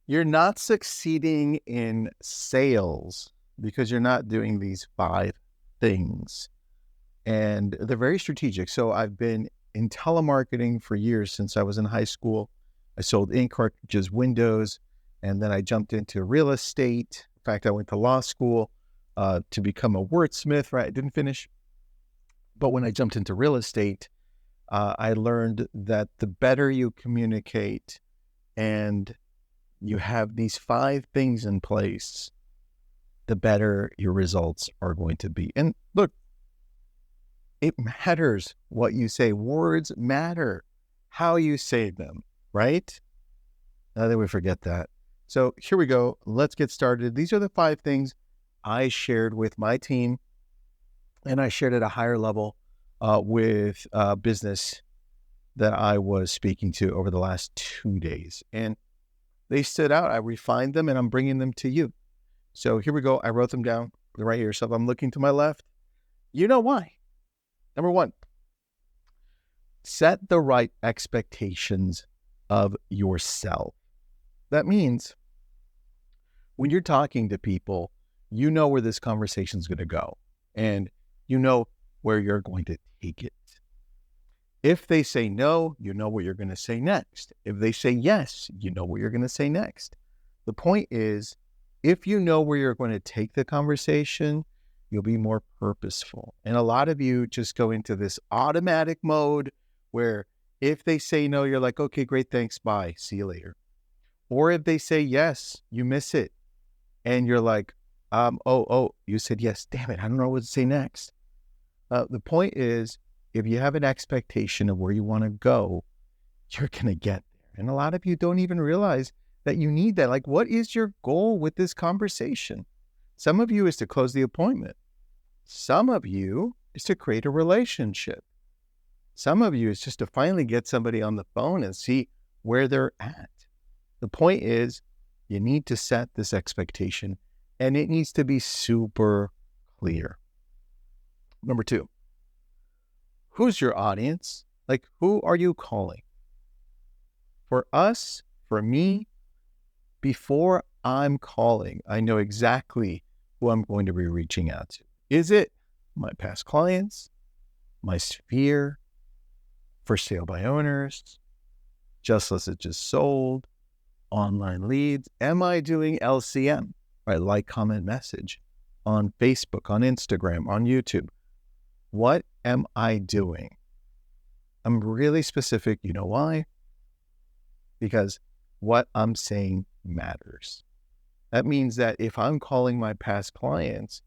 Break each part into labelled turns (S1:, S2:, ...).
S1: You're not succeeding in sales because you're not doing these 5 things. And they're very strategic. So I've been in telemarketing for years since I was in high school. I sold ink cartridges, windows, and then I jumped into real estate. In fact, I went to law school to become a wordsmith, right? I didn't finish. But when I jumped into real estate, I learned that the better you communicate and you have these 5 things in place, the better your results are going to be. And look, it matters what you say. Words matter, how you say them, right? Now that we forget that. So here we go. Let's get started. These are the 5 things I shared with my team, and I shared at a higher level with business that I was speaking to over the last 2 days. And they stood out. I refined them, and I'm bringing them to you. So here we go. I wrote them down right here. So if I'm looking to my left, you know why. Number 1, set the right expectations of yourself. That means when you're talking to people, you know where this conversation is going to go, and you know where you're going to take it. If they say no, you know what you're going to say next. If they say yes, you know what you're going to say next. The point is, if you know where you're going to take the conversation, you'll be more purposeful. And a lot of you just go into this automatic mode where if they say no, you're like, okay, great, thanks, bye, see you later. Or if they say yes, you miss it. And you're like, you said yes, damn it, I don't know what to say next. The point is, if you have an expectation of where you want to go, you're going to get there. And a lot of you don't even realize that you need that. Like, what is your goal with this conversation? Some of you is to close the appointment. Some of you is to create a relationship. Some of you is just to finally get somebody on the phone and see where they're at. The point is, you need to set this expectation, and it needs to be super clear. Number 2, who's your audience? Like, who are you calling? For us, for me, before I'm calling, I know exactly who I'm going to be reaching out to. Is it my past clients, my sphere, for sale by owners, just listed, just sold, online leads? Am I doing LCM, right? Like, comment, message on Facebook, on Instagram, on YouTube? What am I doing? I'm really specific. You know why? Because what I'm saying matters. That means that if I'm calling my past clients,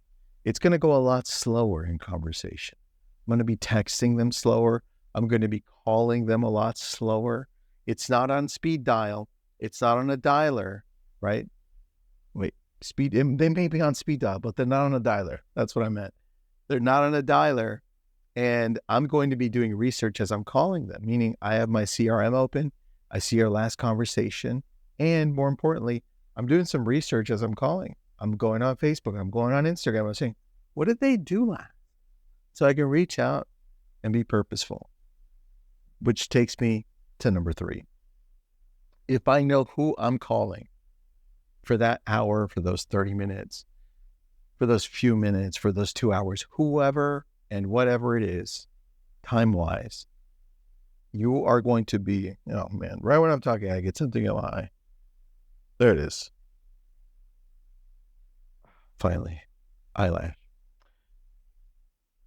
S1: it's going to go a lot slower in conversation. I'm going to be texting them slower. I'm going to be calling them a lot slower. It's not on speed dial. It's not on a dialer, right? Wait, they may be on speed dial, but they're not on a dialer. That's what I meant. They're not on a dialer, and I'm going to be doing research as I'm calling them, meaning I have my CRM open. I see our last conversation, and more importantly, I'm doing some research as I'm calling. I'm going on Facebook. I'm going on Instagram. I'm saying, what did they do last? So I can reach out and be purposeful, which takes me to number 3. If I know who I'm calling for that hour, for those 30 minutes, for those few minutes, for those 2 hours, whoever and whatever it is, time-wise, you are going to be, oh man, right when I'm talking, I get something in my eye. There it is. Finally, eyelash.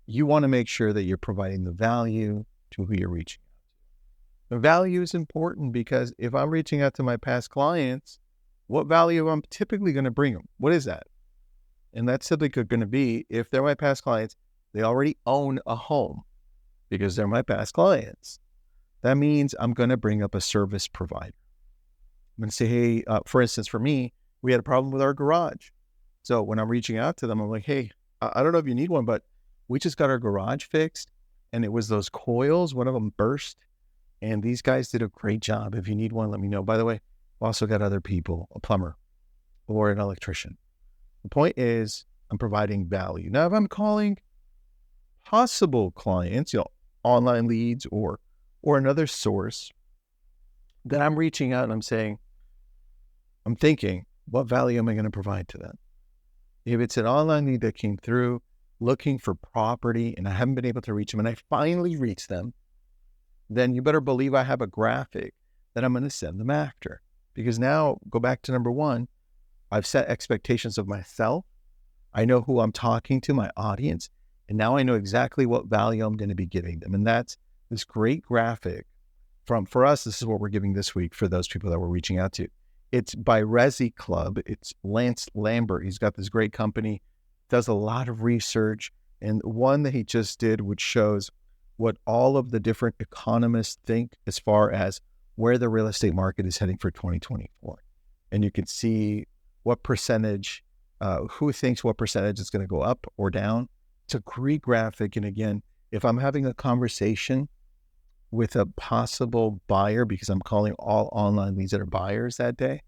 S1: You want to make sure that you're providing the value to who you're reaching out to. The value is important because if I'm reaching out to my past clients, what value I'm typically going to bring them? What is that? And that's typically going to be, if they're my past clients, they already own a home because they're my past clients. That means I'm going to bring up a service provider. I'm going to say, hey, for instance, for me, we had a problem with our garage. So when I'm reaching out to them, I'm like, hey, I don't know if you need one, but we just got our garage fixed, and it was those coils. One of them burst, and these guys did a great job. If you need one, let me know. By the way, I've also got other people, a plumber or an electrician. The point is, I'm providing value. Now, if I'm calling possible clients, online leads or another source, then I'm reaching out and I'm saying, I'm thinking, what value am I going to provide to them? If it's an online lead that came through looking for property and I haven't been able to reach them and I finally reach them, then you better believe I have a graphic that I'm going to send them after. Because now, go back to number one, I've set expectations of myself. I know who I'm talking to, my audience, and now I know exactly what value I'm going to be giving them. And that's this great graphic for us, this is what we're giving this week for those people that we're reaching out to. It's by Resi Club. It's Lance Lambert. He's got this great company, does a lot of research, and one that he just did, which shows what all of the different economists think as far as where the real estate market is heading for 2024. And you can see what percentage, who thinks what percentage is going to go up or down. It's a great graphic. And again, if I'm having a conversation with a possible buyer, because I'm calling all online leads that are buyers that day,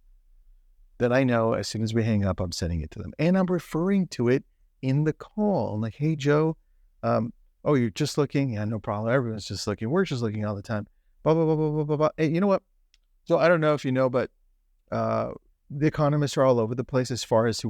S1: then I know as soon as we hang up, I'm sending it to them. And I'm referring to it in the call. I'm like, hey, Joe, oh, you're just looking? Yeah, no problem. Everyone's just looking. We're just looking all the time. Blah, blah, blah, blah, blah, blah, blah. Hey, you know what? So I don't know if you know, but the economists are all over the place as far as to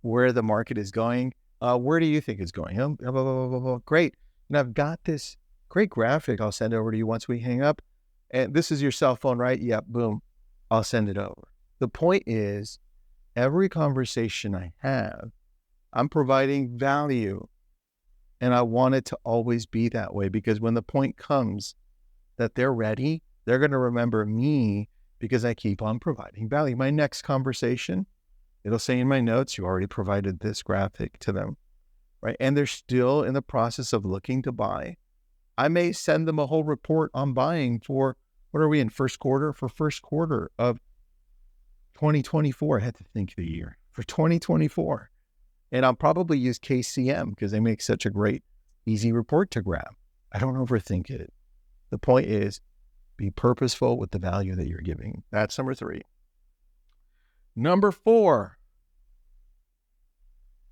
S1: where the market is going. Where do you think it's going? Blah, blah, blah, blah, blah. Great. And I've got this great graphic I'll send over to you once we hang up. And this is your cell phone, right? Yep, boom. I'll send it over. The point is, every conversation I have, I'm providing value. And I want it to always be that way, because when the point comes that they're ready, they're going to remember me because I keep on providing value. My next conversation, it'll say in my notes, you already provided this graphic to them, right? And they're still in the process of looking to buy. I may send them a whole report on buying for, what are we in, first quarter? For first quarter of 2024. I had to think of the year. For 2024. And I'll probably use KCM because they make such a great, easy report to grab. I don't overthink it. The point is, be purposeful with the value that you're giving. That's number 3. Number 4,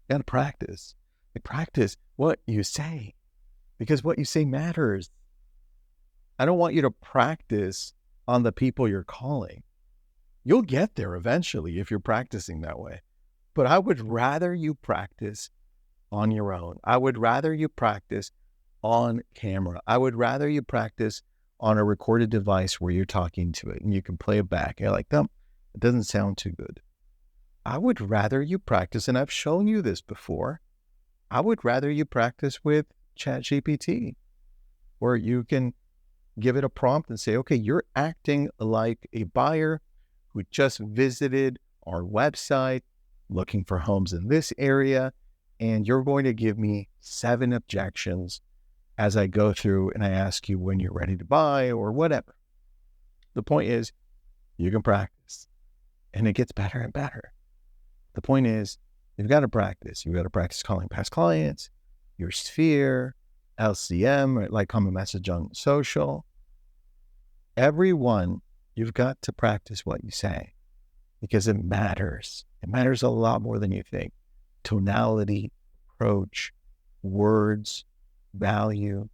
S1: you got to practice. Practice what you say, because what you say matters. I don't want you to practice on the people you're calling. You'll get there eventually if you're practicing that way. But I would rather you practice on your own. I would rather you practice on camera. I would rather you practice on a recorded device where you're talking to it and you can play it back. You're like, no, it doesn't sound too good. I would rather you practice, and I've shown you this before, I would rather you practice with ChatGPT, where you can give it a prompt and say, okay, you're acting like a buyer who just visited our website looking for homes in this area, and you're going to give me 7 objections as I go through and I ask you when you're ready to buy or whatever. The point is, you can practice, and it gets better and better. The point is, you've got to practice. You've got to practice calling past clients, your sphere, LCM, right? Like, comment, message on social. Everyone, you've got to practice what you say, because it matters. It matters a lot more than you think. Tonality, approach, words, value,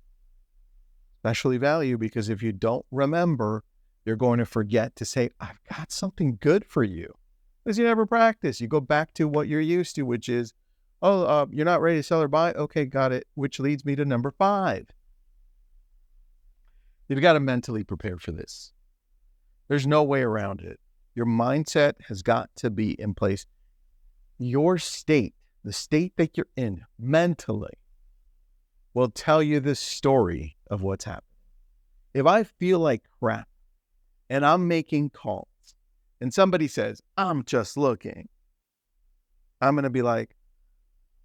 S1: especially value, because if you don't remember, you're going to forget to say, I've got something good for you. Because you never practice. You go back to what you're used to, which is, you're not ready to sell or buy? Okay, got it. Which leads me to number 5. You've got to mentally prepare for this. There's no way around it. Your mindset has got to be in place. Your state, the state that you're in mentally, will tell you the story of what's happening. If I feel like crap and I'm making calls and somebody says, I'm just looking, I'm going to be like,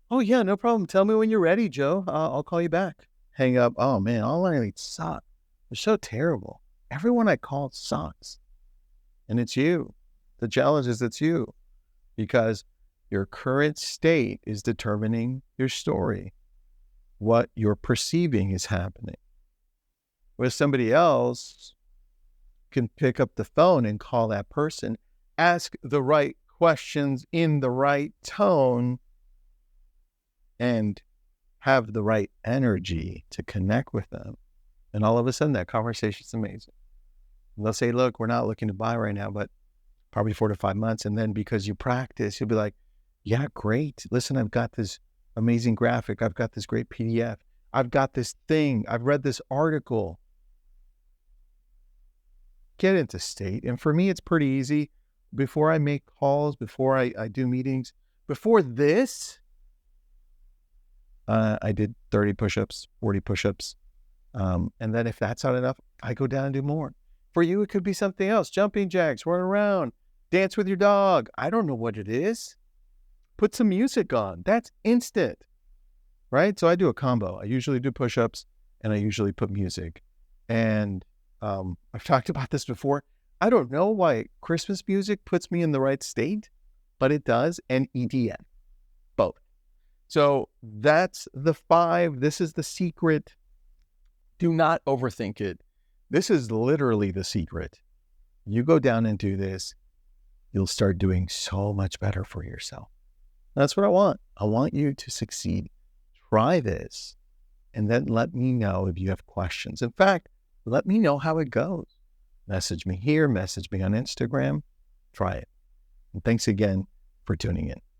S1: oh yeah, no problem. Tell me when you're ready, Joe. I'll call you back. Hang up. Oh man, online leads suck. They're so terrible. Everyone I call sucks. And it's you. The challenge is it's you, because your current state is determining your story. What you're perceiving is happening. Where somebody else can pick up the phone and call that person, ask the right questions in the right tone, and have the right energy to connect with them. And all of a sudden, that conversation is amazing. And they'll say, look, we're not looking to buy right now, but probably 4 to 5 months. And then because you practice, you'll be like, yeah, great. Listen, I've got this amazing graphic. I've got this great PDF. I've got this thing. I've read this article. Get into state. And for me, it's pretty easy. Before I make calls, before I do meetings, before this, I did 30 push-ups, 40 push-ups. And then if that's not enough, I go down and do more. For you, it could be something else. Jumping jacks, run around, dance with your dog. I don't know what it is. Put some music on. That's instant, right? So I do a combo. I usually do push-ups and I usually put music. And I've talked about this before. I don't know why Christmas music puts me in the right state, but it does, and EDM, both. So that's the 5. This is the secret. Do not overthink it. This is literally the secret. You go down and do this, you'll start doing so much better for yourself. That's what I want. I want you to succeed. Try this, and then let me know if you have questions. In fact, let me know how it goes. Message me here, message me on Instagram. Try it. And thanks again for tuning in.